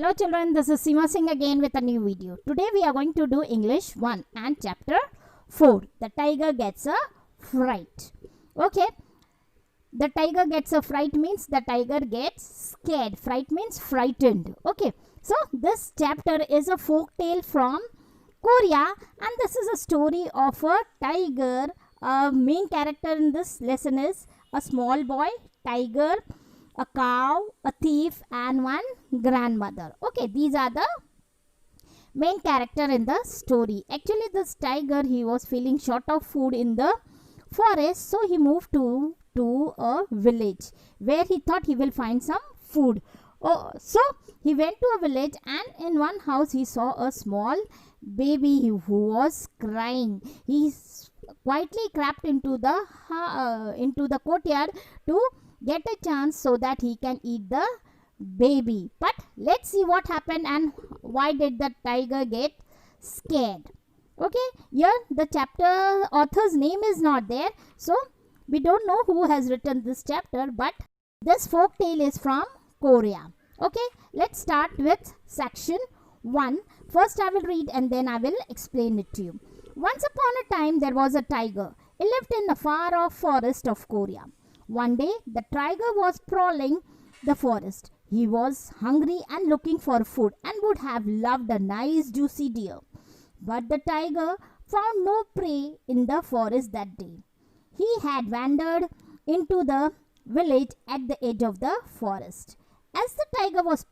Hello children, this is Sr.Kg again with a new video. Today we are going to do English 1 and chapter 4. The tiger gets a fright. Okay, the tiger gets a fright means the tiger gets scared. Fright means frightened. Okay, so this chapter is a folk tale from Korea and this is a story of a tiger. Main character in this lesson is a small boy, tiger, a cow, a thief and one grandmother. Okay, these are the main character in the story. Actually this tiger, he was feeling short of food in the forest, so he moved to a village where he thought he will find some food. So he went to a village and in one house he saw a small baby who was crying. He quietly crept into the courtyard to get a chance so that he can eat the baby. But let's see what happened and why did the tiger get scared. Okay, here the chapter author's name is not there, so we don't know who has written this chapter, but this folk tale is from Korea. Okay, let's start with section 1. First I will read and then I will explain it to you. Once upon a time there was a tiger. He lived in the far off forest of Korea. One day the tiger was prowling the forest. He was hungry and looking for food and would have loved a nice juicy deer. But the tiger found no prey in the forest that day. He had wandered into the village at the edge of the forest. As the tiger was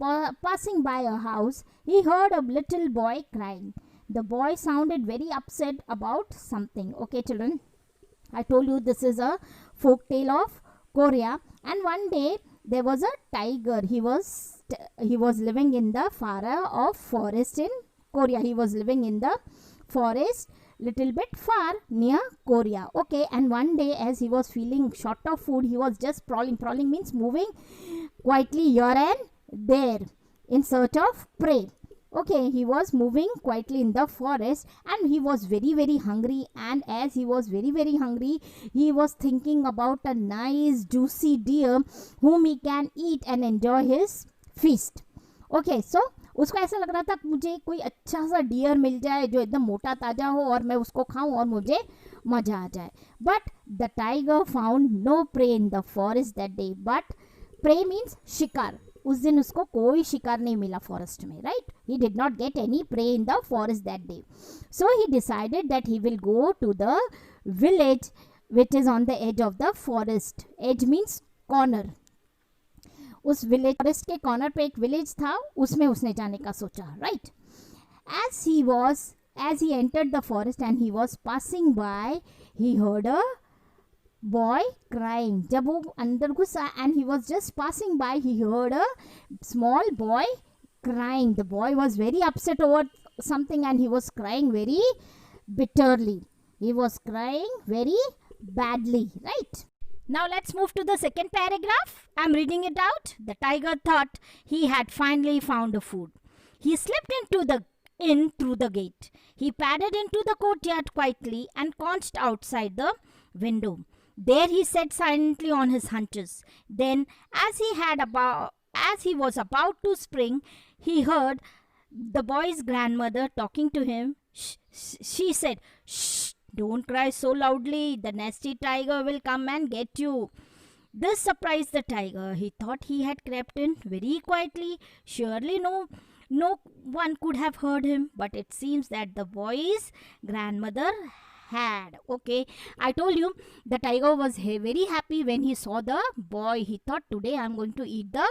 passing by a house, he heard a little boy crying. The boy sounded very upset about something. Okay, children, I told you this is a folk tale of Korea, and one day there was a tiger. He was living in the far off forest in Korea. He was living in the forest little bit far near Korea. Okay, and one day as he was feeling short of food, he was just prowling. Prowling means moving quietly here and there in search of prey. Okay, he was moving quietly in the forest and he was very hungry, and as he was very hungry, he was thinking about a nice juicy deer whom he can eat and enjoy his feast. Okay, so उसको ऐसा लग रहा था मुझे कोई अच्छा सा dear मिल जाए जो एकदम मोटा ताजा हो और मैं उसको खाऊं और मुझे मजा आ जाए. But the tiger found no prey in the forest that day. But prey means शिकार. उस दिन उसको कोई शिकार नहीं मिला फॉरेस्ट में, right? He did not get any prey in the forest that day. So he decided that he will go to the village which is on the edge of the forest. Edge means corner. उस village forest के corner पे एक village था, उसमें उसने जाने का सोचा, right? As he entered the forest and he was passing by, he heard a boy crying. जब वो अंदर घुसा and he was just passing by, he heard a small boy crying. The boy was very upset over something and he was crying very bitterly. He was crying very badly, right? Now let's move to the second paragraph. I'm reading it out. The tiger thought he had finally found a food. He slipped in through the gate. He padded into the courtyard quietly and crouched outside the window. There he sat silently on his haunches. Then, as he was about to spring, he heard the boy's grandmother talking to him. She said, "Shh, don't cry so loudly. The nasty tiger will come and get you." This surprised the tiger. He thought he had crept in very quietly. Surely no one could have heard him. But it seems that the boy's grandmother had. Okay, I told you the tiger was very happy when he saw the boy. He thought, today I'm going to eat the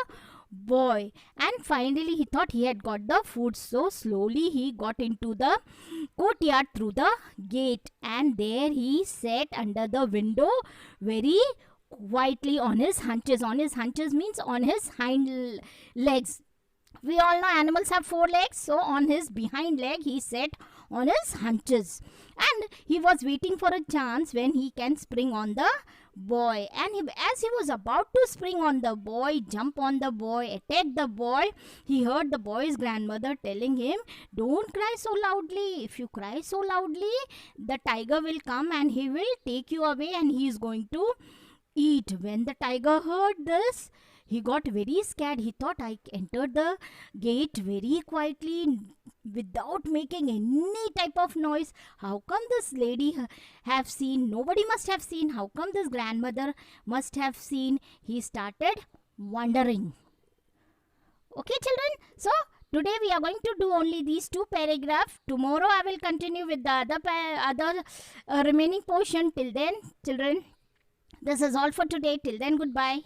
boy, and finally he thought he had got the food. So slowly he got into the courtyard through the gate, and there he sat under the window very quietly on his haunches. On his haunches means on his hind legs. We all know animals have 4 legs, so on his behind leg he sat on his haunches, and he was waiting for a chance when he can spring on the boy. And as he was about to spring on the boy, jump on the boy, attack the boy, he heard the boy's grandmother telling him, "Don't cry so loudly. If you cry so loudly, the tiger will come and he will take you away and he is going to eat." When the tiger heard this, He got very scared. He thought, I entered the gate very quietly without making any type of noise. How come this lady have seen? Nobody must have seen. How come this grandmother must have seen? He started wondering. Okay, children. So today we are going to do only these two paragraphs. Tomorrow I will continue with the other remaining portion. Till then, children, this is all for today. Till then, goodbye.